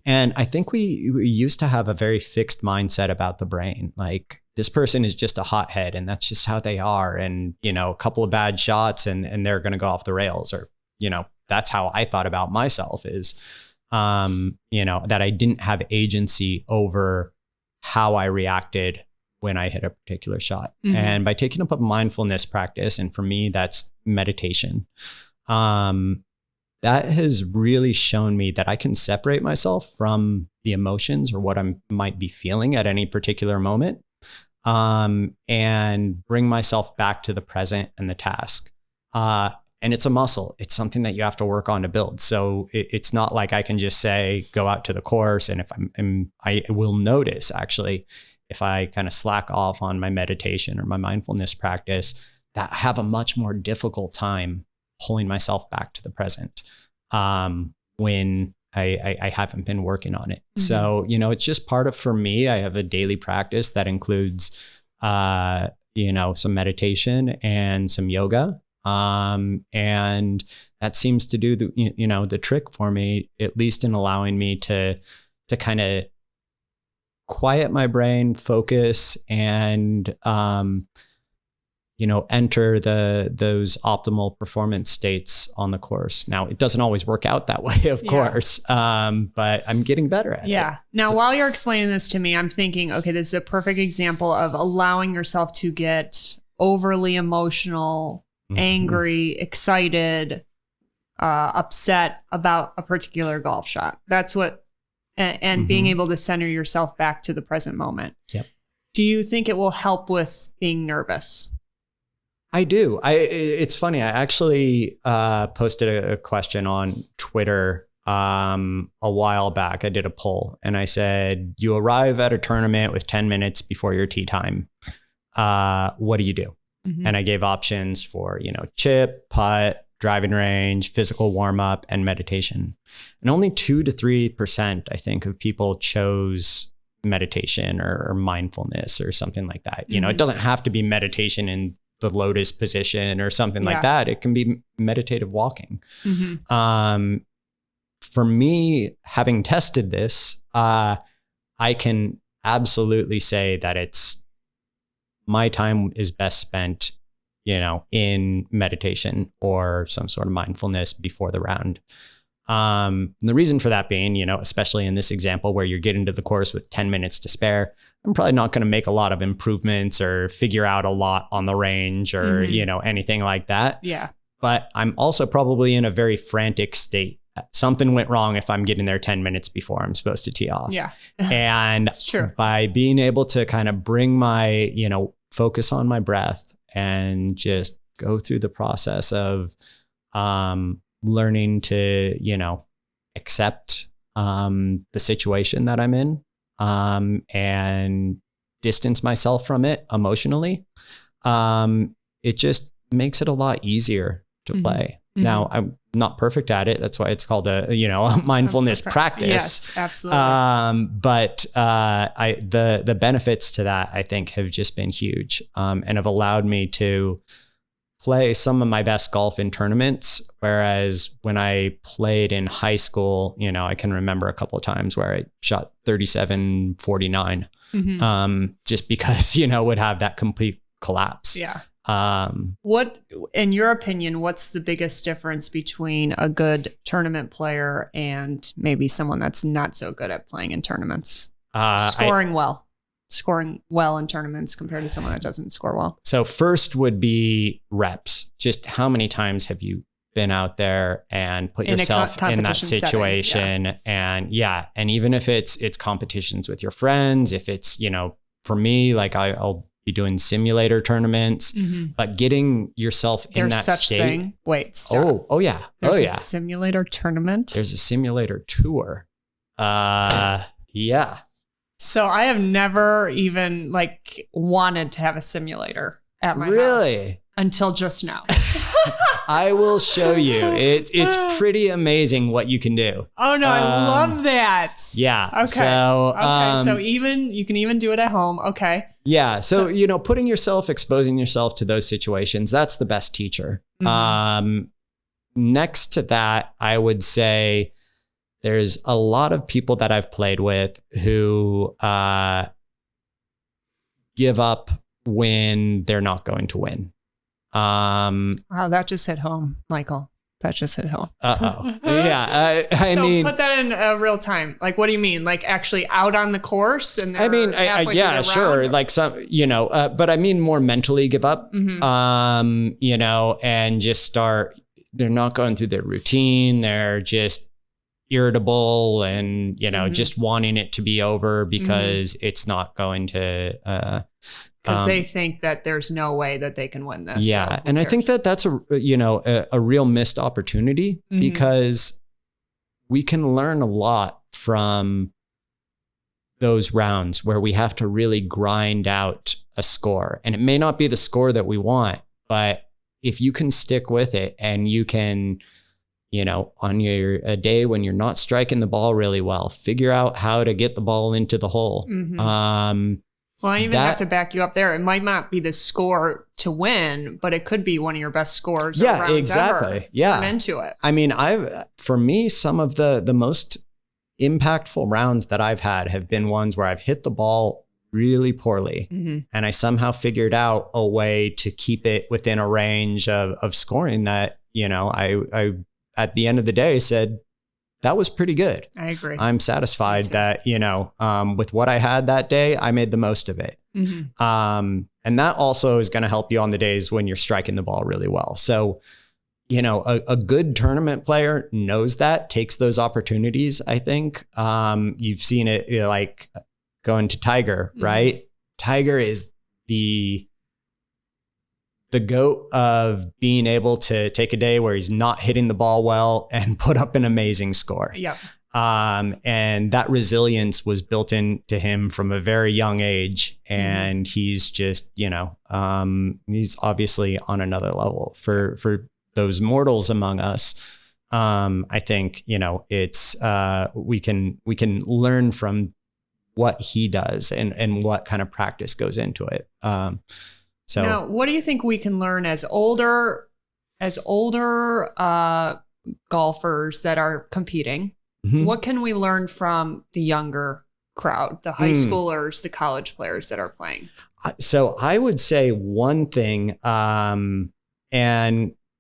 And I think we used to have a very fixed mindset about the brain. Like, this person is just a hothead and that's just how they are. And, a couple of bad shots and they're going to go off the rails, or, that's how I thought about myself is, that I didn't have agency over how I reacted when I hit a particular shot. And by taking up a mindfulness practice, and for me, that's meditation, that has really shown me that I can separate myself from the emotions or what I might be feeling at any particular moment, and bring myself back to the present and the task. And it's a muscle. It's something that you have to work on to build. So it's not like I can just say, go out to the course. And if I will notice, actually, if I kind of slack off on my meditation or my mindfulness practice, that I have a much more difficult time pulling myself back to the present when I haven't been working on it. So, it's just part of, for me, I have a daily practice that includes, some meditation and some yoga. And that seems to do the trick for me, at least in allowing me to kind of quiet my brain, focus, and, enter those optimal performance states on the course. Now, it doesn't always work out that way, of course, but I'm getting better at it. Now, while you're explaining this to me, I'm thinking, okay, this is a perfect example of allowing yourself to get overly emotional, angry, excited, upset about a particular golf shot. That's what, and being able to center yourself back to the present moment. Yep. Do you think it will help with being nervous? I do. It's funny. I actually posted a question on Twitter a while back. I did a poll and I said, you arrive at a tournament with 10 minutes before your tee time. What do you do? And I gave options for, chip, putt, driving range, physical warm up, and meditation. And only 2 to 3%, I think, of people chose meditation or mindfulness or something like that. It doesn't have to be meditation in the lotus position or something like that. It can be meditative walking. For me, having tested this, I can absolutely say that my time is best spent, in meditation or some sort of mindfulness before the round. And the reason for that being, especially in this example where you're getting to the course with 10 minutes to spare, I'm probably not going to make a lot of improvements or figure out a lot on the range or, anything like that. Yeah. But I'm also probably in a very frantic state. Something went wrong if I'm getting there 10 minutes before I'm supposed to tee off. Yeah. And That's true. By being able to kind of bring my, focus on my breath and just go through the process of learning to, accept the situation that I'm in and distance myself from it emotionally, it just makes it a lot easier to play. Now, I'm not perfect at it. That's why it's called a mindfulness practice. Yes, absolutely. But the benefits to that, I think, have just been huge, and have allowed me to play some of my best golf in tournaments. Whereas when I played in high school, I can remember a couple of times where I shot 37, 49, just because, would have that complete collapse. Yeah. What, in your opinion, what's the biggest difference between a good tournament player and maybe someone that's not so good at playing in tournaments? Scoring well in tournaments compared to someone that doesn't score well. So first would be reps. Just how many times have you been out there and put yourself in that situation? Setting, and even if it's competitions with your friends, if it's, for me, like I'll be doing simulator tournaments, but getting yourself in that state. Thing. Wait, stop. Oh yeah. There's a simulator tournament. There's a simulator tour. Yeah. So I have never even wanted to have a simulator at my house until just now. I will show you. It's pretty amazing what you can do. Oh no, I love that. Yeah. Okay. So you can even do it at home. Okay. Yeah. So putting yourself, exposing yourself to those situations, that's the best teacher. Next to that, I would say there's a lot of people that I've played with who give up when they're not going to win. Wow, that just hit home, Michael. That just hit home. Yeah. I mean, put that in real time. Like, what do you mean? Like actually out on the course? And yeah, sure. Like some, but I mean more mentally give up, and just start, they're not going through their routine. They're just irritable and, just wanting it to be over because it's not going to, because they think that there's no way that they can win this. Yeah. So and I think that's a real missed opportunity because we can learn a lot from those rounds where we have to really grind out a score. And it may not be the score that we want, but if you can stick with it and you can, on a day when you're not striking the ball really well, figure out how to get the ball into the hole. Well, I even have to back you up there. It might not be the score to win, but it could be one of your best scores. Yeah, exactly. Yeah. Turn into it. I mean, for me, some of the most impactful rounds that I've had have been ones where I've hit the ball really poorly and I somehow figured out a way to keep it within a range of scoring that, I at the end of the day said, that was pretty good. I agree. I'm satisfied that, with what I had that day, I made the most of it. And that also is going to help you on the days when you're striking the ball really well. So, a good tournament player knows that, takes those opportunities, I think. You've seen it like going to Tiger, right? Tiger is the GOAT of being able to take a day where he's not hitting the ball well and put up an amazing score. Yep. And that resilience was built into him from a very young age. And he's just, he's obviously on another level for those mortals among us. I think, it's, we can learn from what he does and what kind of practice goes into it. So now, what do you think we can learn as older golfers that are competing? What can we learn from the younger crowd, the high schoolers, the college players that are playing? So I would say one thing, and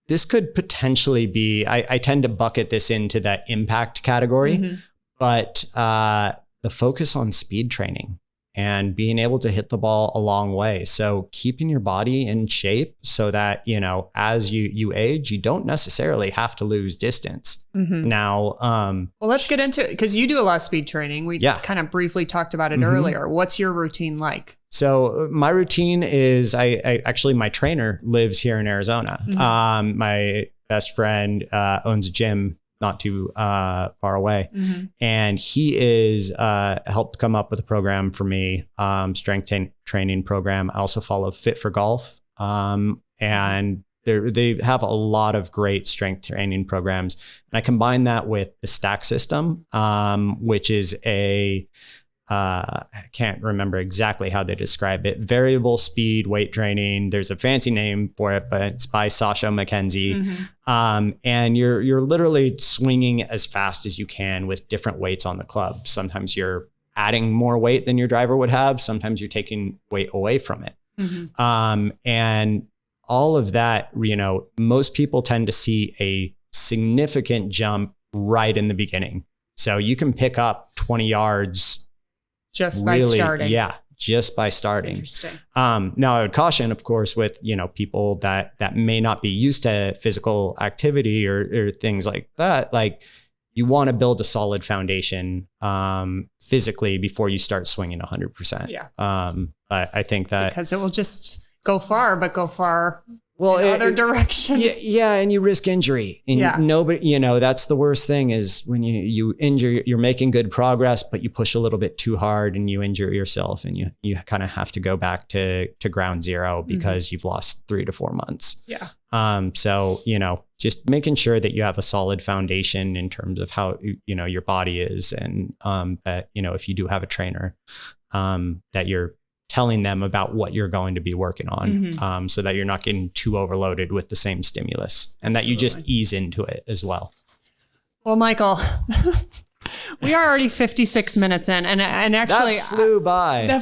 this could potentially be, I tend to bucket this into that impact category, but the focus on speed training and being able to hit the ball a long way. So keeping your body in shape so that, as you age, you don't necessarily have to lose distance. Now, well, let's get into it because you do a lot of speed training. We kind of briefly talked about it earlier. What's your routine like? So my routine is I actually, my trainer lives here in Arizona. My best friend owns a gym not too far away. And he is helped come up with a program for me, strength training program. I also follow Fit for Golf. And they have a lot of great strength training programs. And I combine that with the Stack system, which is a I can't remember exactly how they describe it. Variable speed weight training. There's a fancy name for it, but it's by Sasha McKenzie. And you're literally swinging as fast as you can with different weights on the club. Sometimes you're adding more weight than your driver would have. Sometimes you're taking weight away from it. And all of that, most people tend to see a significant jump right in the beginning. So you can pick up 20 yards just by starting. Yeah, just by starting. Interesting. Now I would caution, of course, with, people that may not be used to physical activity or things like that. Like, you want to build a solid foundation physically before you start swinging 100%. Yeah. But I think that because it will just go far in other Yeah, directions. yeah, and you risk injury. And nobody, that's the worst thing is when you injure, you're making good progress, but you push a little bit too hard and you injure yourself, and you kind of have to go back to ground zero because you've lost 3 to 4 months. Yeah. So, just making sure that you have a solid foundation in terms of how, your body is, and that, if you do have a trainer, that you're telling them about what you're going to be working on, so that you're not getting too overloaded with the same stimulus, and that you just ease into it as well. Well, Michael, we are already 56 minutes in, and actually that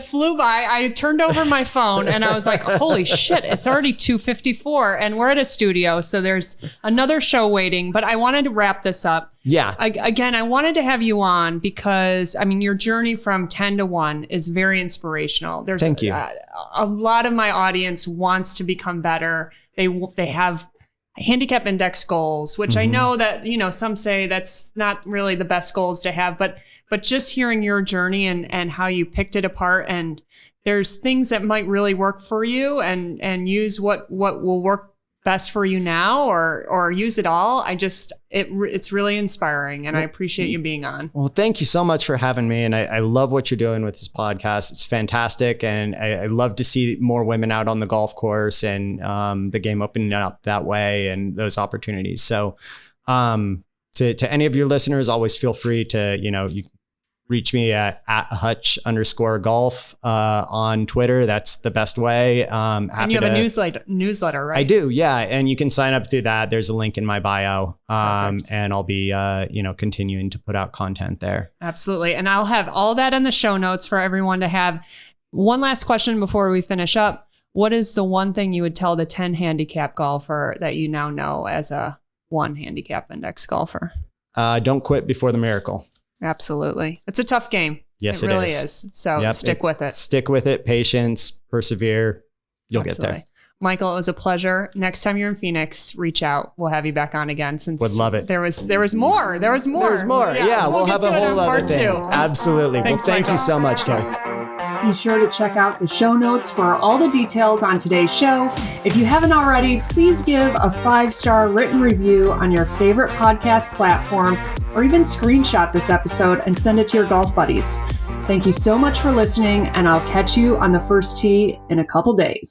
flew by. I turned over my phone and I was like, holy shit, it's already 2:54 and we're at a studio. So there's another show waiting, but I wanted to wrap this up. Yeah. I wanted to have you on because, your journey from 10 to 1 is very inspirational. Thank you. A lot of my audience wants to become better. They have handicap index goals, which I know that, some say that's not really the best goals to have, but just hearing your journey and how you picked it apart, and there's things that might really work for you and use what will work best for you now, or use it all. It's really inspiring, and I appreciate you being on. Well, thank you so much for having me. And I love what you're doing with this podcast. It's fantastic. And I love to see more women out on the golf course, and the game opening up that way, and those opportunities. So to any of your listeners, always feel free to, you reach me at @Hutch_golf on Twitter. That's the best way. And you have a newsletter, right? I do, yeah. And you can sign up through that. There's a link in my bio. And I'll be, continuing to put out content there. Absolutely. And I'll have all that in the show notes for everyone to have. One last question before we finish up. What is the one thing you would tell the 10 handicap golfer that you now know as a 1 handicap index golfer? Don't quit before the miracle. Absolutely. It's a tough game. Yes, it really is. So stick with it. Stick with it. Patience, persevere. You'll Absolutely. get there. Michael, it was a pleasure. Next time you're in Phoenix, reach out. We'll have you back on again. Since would love it. There was more. There's more. Yeah, we'll have a whole other thing. Absolutely. Thanks, well, thank Michael. you so much, Tori. Be sure to check out the show notes for all the details on today's show. If you haven't already, please give a 5-star written review on your favorite podcast platform, or even screenshot this episode and send it to your golf buddies. Thank you so much for listening, and I'll catch you on the first tee in a couple days.